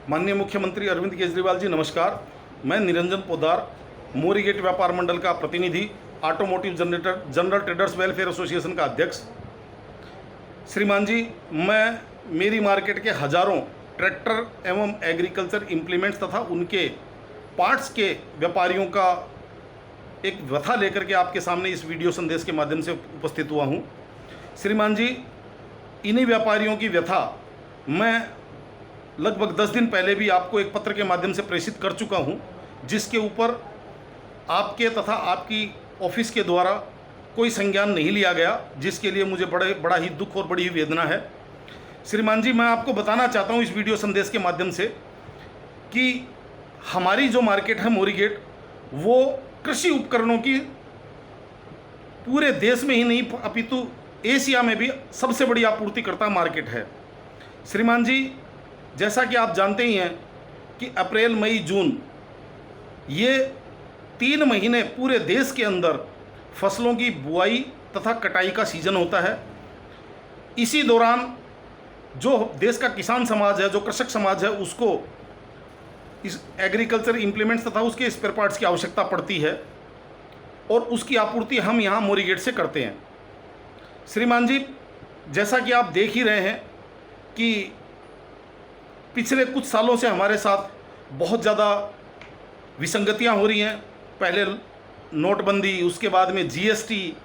माननीय मुख्यमंत्री अरविंद केजरीवाल जी नमस्कार। मैं निरंजन पोद्दार, मोरीगेट व्यापार मंडल का प्रतिनिधि, automotive general traders welfare association का अध्यक्ष। श्रीमान जी, मैं मेरी मार्केट के हजारों ट्रैक्टर एवं एग्रीकल्चर इम्प्लीमेंट्स तथा उनके पार्ट्स के व्यापारियों का एक व्यथा लेकर के आपके सामने इस वीडियो संदेश के माध्यम से उपस्थित हुआ हूँ। श्रीमान जी, इन्हीं व्यापारियों की व्यथा मैं लगभग 10 दिन पहले भी आपको एक पत्र के माध्यम से प्रेषित कर चुका हूं, जिसके ऊपर आपके तथा आपकी ऑफिस के द्वारा कोई संज्ञान नहीं लिया गया, जिसके लिए मुझे बड़ा ही दुख और बड़ी ही वेदना है। श्रीमान जी, मैं आपको बताना चाहता हूं इस वीडियो संदेश के माध्यम से कि हमारी जो मार्केट है मोरीगेट, वो कृषि उपकरणों की पूरे देश में ही नहीं अपितु एशिया में भी सबसे बड़ी आपूर्तिकर्ता मार्केट है। श्रीमान जी, जैसा कि आप जानते ही हैं कि अप्रैल मई जून ये 3 महीने पूरे देश के अंदर फसलों की बुआई तथा कटाई का सीज़न होता है। इसी दौरान जो देश का किसान समाज है, जो कृषक समाज है, उसको इस एग्रीकल्चर इम्प्लीमेंट्स तथा उसके स्पेयर पार्ट्स की आवश्यकता पड़ती है और उसकी आपूर्ति हम यहाँ मोरीगेट से करते हैं। श्रीमान जी, जैसा कि आप देख ही रहे हैं कि पिछले कुछ सालों से हमारे साथ बहुत ज़्यादा विसंगतियां हो रही हैं। पहले नोटबंदी, उसके बाद में जीएसटी,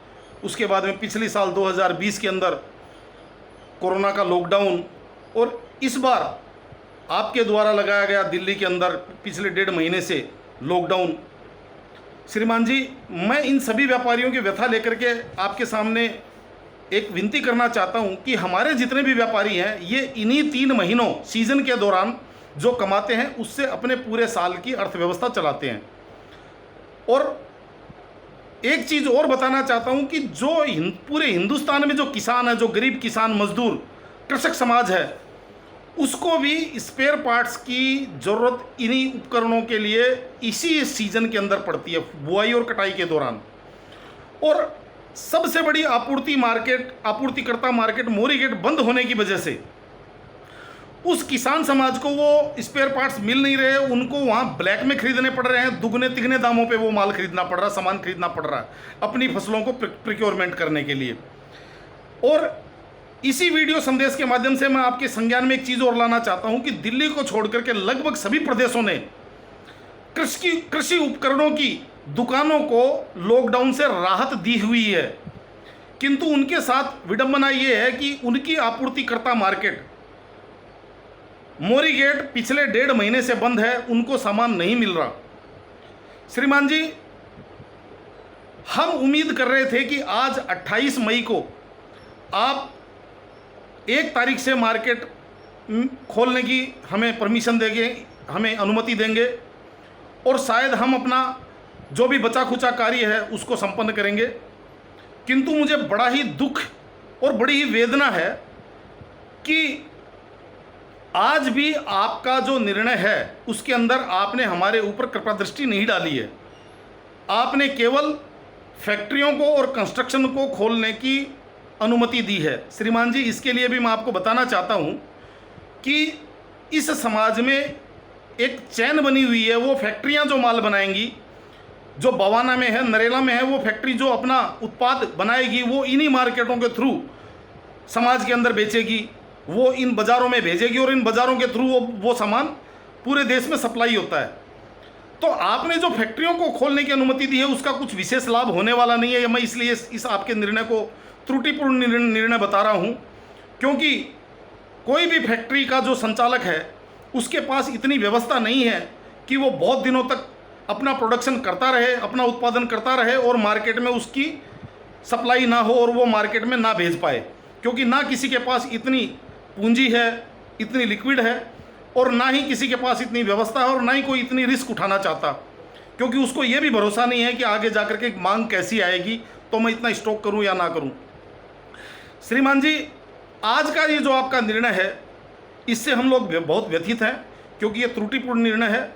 उसके बाद में पिछले साल 2020 के अंदर कोरोना का लॉकडाउन, और इस बार आपके द्वारा लगाया गया दिल्ली के अंदर पिछले 1.5 महीने से लॉकडाउन। श्रीमान जी, मैं इन सभी व्यापारियों की व्यथा लेकर के आपके सामने एक विनती करना चाहता हूं कि हमारे जितने भी व्यापारी हैं, ये इन्हीं 3 महीनों सीज़न के दौरान जो कमाते हैं उससे अपने पूरे साल की अर्थव्यवस्था चलाते हैं। और एक चीज़ और बताना चाहता हूं कि जो पूरे हिंदुस्तान में जो किसान है, जो गरीब किसान मजदूर कृषक समाज है, उसको भी स्पेयर पार्ट्स की ज़रूरत इन्हीं उपकरणों के लिए इसी सीज़न के अंदर पड़ती है, बुआई और कटाई के दौरान। और सबसे बड़ी आपूर्तिकर्ता मार्केट मोरीगेट बंद होने की वजह से उस किसान समाज को वो स्पेयर पार्ट्स मिल नहीं रहे, उनको वहाँ ब्लैक में खरीदने पड़ रहे हैं, दुगने तिगने दामों पे वो माल खरीदना पड़ रहा, सामान खरीदना पड़ रहा है अपनी फसलों को प्रिक्योरमेंट करने के लिए। और इसी वीडियो संदेश के माध्यम से मैं आपके संज्ञान में एक चीज़ और लाना चाहता हूँ कि दिल्ली को छोड़ करके लगभग सभी प्रदेशों ने कृषि उपकरणों की दुकानों को लॉकडाउन से राहत दी हुई है, किंतु उनके साथ विडंबना ये है कि उनकी आपूर्तिकर्ता मार्केट मोरीगेट पिछले 1.5 महीने से बंद है, उनको सामान नहीं मिल रहा। श्रीमान जी, हम उम्मीद कर रहे थे कि आज 28 मई को आप 1 तारीख से मार्केट खोलने की हमें परमिशन देंगे, हमें अनुमति देंगे और शायद हम अपना जो भी बचा खुचा कार्य है उसको संपन्न करेंगे। किंतु मुझे बड़ा ही दुख और बड़ी ही वेदना है कि आज भी आपका जो निर्णय है उसके अंदर आपने हमारे ऊपर कृपा दृष्टि नहीं डाली है। आपने केवल फैक्ट्रियों को और कंस्ट्रक्शन को खोलने की अनुमति दी है। श्रीमान जी, इसके लिए भी मैं आपको बताना चाहता हूँ कि इस समाज में एक चैन बनी हुई है। वो फैक्ट्रियाँ जो माल बनाएंगी, जो बवाना में है, नरेला में है, वो फैक्ट्री जो अपना उत्पाद बनाएगी वो इन्हीं मार्केटों के थ्रू समाज के अंदर बेचेगी, वो इन बाज़ारों में भेजेगी और इन बाज़ारों के थ्रू वो सामान पूरे देश में सप्लाई होता है। तो आपने जो फैक्ट्रियों को खोलने की अनुमति दी है उसका कुछ विशेष लाभ होने वाला नहीं है। मैं इसलिए इस आपके निर्णय को त्रुटिपूर्ण निर्णय बता रहा हूँ, क्योंकि कोई भी फैक्ट्री का जो संचालक है उसके पास इतनी व्यवस्था नहीं है कि वो बहुत दिनों तक अपना प्रोडक्शन करता रहे, अपना उत्पादन करता रहे और मार्केट में उसकी सप्लाई ना हो और वो मार्केट में ना भेज पाए, क्योंकि ना किसी के पास इतनी पूंजी है, इतनी लिक्विड है, और ना ही किसी के पास इतनी व्यवस्था है और ना ही कोई इतनी रिस्क उठाना चाहता, क्योंकि उसको ये भी भरोसा नहीं है कि आगे जाकर के मांग कैसी आएगी, तो मैं इतना स्टॉक करूं या ना करूं। श्रीमान जी, आज का ये जो आपका निर्णय है इससे हम लोग बहुत व्यथित हैं, क्योंकि ये त्रुटिपूर्ण निर्णय है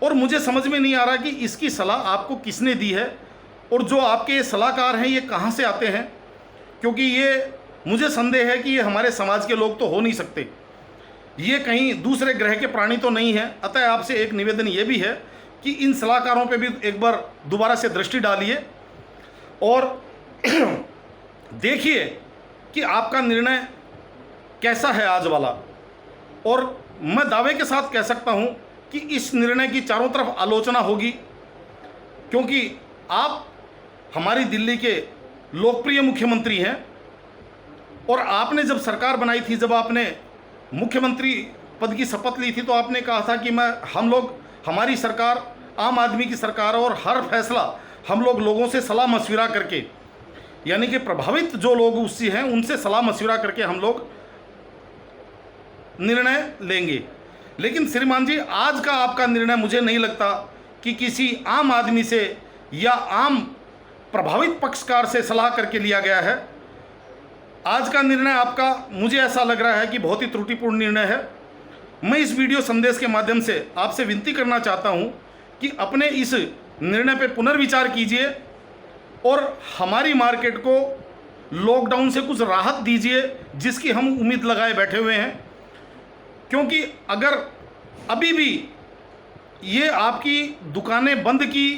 और मुझे समझ में नहीं आ रहा कि इसकी सलाह आपको किसने दी है और जो आपके ये सलाहकार हैं ये कहाँ से आते हैं, क्योंकि ये मुझे संदेह है कि ये हमारे समाज के लोग तो हो नहीं सकते। ये कहीं दूसरे ग्रह के प्राणी तो नहीं है। अतः आपसे एक निवेदन ये भी है कि इन सलाहकारों पे भी एक बार दोबारा से दृष्टि डालिए और देखिए कि आपका निर्णय कैसा है आज वाला। और मैं दावे के साथ कह सकता हूं कि इस निर्णय की चारों तरफ आलोचना होगी, क्योंकि आप हमारी दिल्ली के लोकप्रिय मुख्यमंत्री हैं और आपने जब सरकार बनाई थी, जब आपने मुख्यमंत्री पद की शपथ ली थी, तो आपने कहा था कि हमारी सरकार आम आदमी की सरकार है और हर फैसला हम लोगों से सलाह मशविरा करके, यानी कि प्रभावित जो लोग उससे हैं उनसे सलाह मशविरा करके हम लोग निर्णय लेंगे। लेकिन श्रीमान जी, आज का आपका निर्णय मुझे नहीं लगता कि किसी आम आदमी से या आम प्रभावित पक्षकार से सलाह करके लिया गया है। आज का निर्णय आपका, मुझे ऐसा लग रहा है कि बहुत ही त्रुटिपूर्ण निर्णय है। मैं इस वीडियो संदेश के माध्यम से आपसे विनती करना चाहता हूं कि अपने इस निर्णय पर पुनर्विचार कीजिए और हमारी मार्केट को लॉकडाउन से कुछ राहत दीजिए, जिसकी हम उम्मीद लगाए बैठे हुए हैं। क्योंकि अगर अभी भी ये आपकी दुकानें बंद की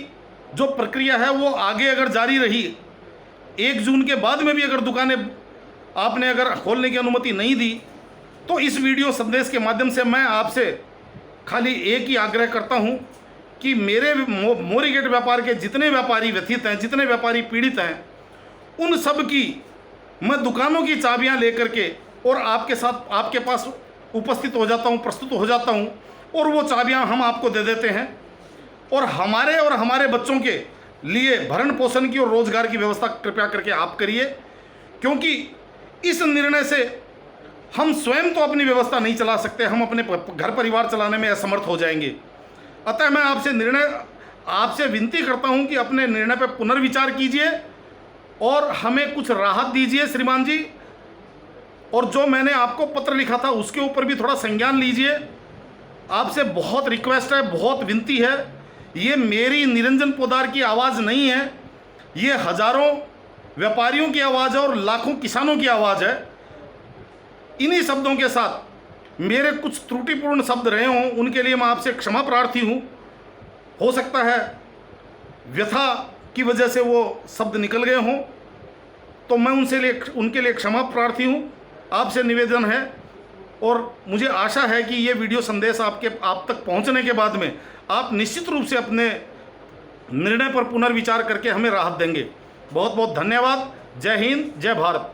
जो प्रक्रिया है वो आगे अगर जारी रही, 1 जून के बाद में भी अगर दुकानें आपने अगर खोलने की अनुमति नहीं दी, तो इस वीडियो संदेश के माध्यम से मैं आपसे खाली एक ही आग्रह करता हूं कि मेरे मोरी गेट व्यापार के जितने व्यापारी व्यथित हैं, जितने व्यापारी पीड़ित हैं, उन सब की मैं दुकानों की चाबियां लेकर के और आपके साथ आपके पास उपस्थित हो जाता हूं, प्रस्तुत हो जाता हूं, और वो चाबियां हम आपको दे देते हैं और हमारे बच्चों के लिए भरण पोषण की और रोजगार की व्यवस्था कृपया करके आप करिए। क्योंकि इस निर्णय से हम स्वयं तो अपनी व्यवस्था नहीं चला सकते, हम अपने घर परिवार चलाने में असमर्थ हो जाएंगे। अतः मैं आपसे विनती करता हूं कि अपने निर्णय पर पुनर्विचार कीजिए और हमें कुछ राहत दीजिए श्रीमान जी। और जो मैंने आपको पत्र लिखा था उसके ऊपर भी थोड़ा संज्ञान लीजिए। आपसे बहुत रिक्वेस्ट है, बहुत विनती है। ये मेरी निरंजन पोद्दार की आवाज़ नहीं है, ये हजारों व्यापारियों की आवाज़ है और लाखों किसानों की आवाज़ है। इन्हीं शब्दों के साथ मेरे कुछ त्रुटिपूर्ण शब्द रहे हों, उनके लिए मैं आपसे क्षमा प्रार्थी हूँ। हो सकता है व्यथा की वजह से वो शब्द निकल गए हों, तो मैं उनके लिए क्षमा प्रार्थी हूँ। आपसे निवेदन है और मुझे आशा है कि ये वीडियो संदेश आप तक पहुंचने के बाद में आप निश्चित रूप से अपने निर्णय पर पुनर्विचार करके हमें राहत देंगे। बहुत बहुत धन्यवाद। जय हिंद, जय भारत।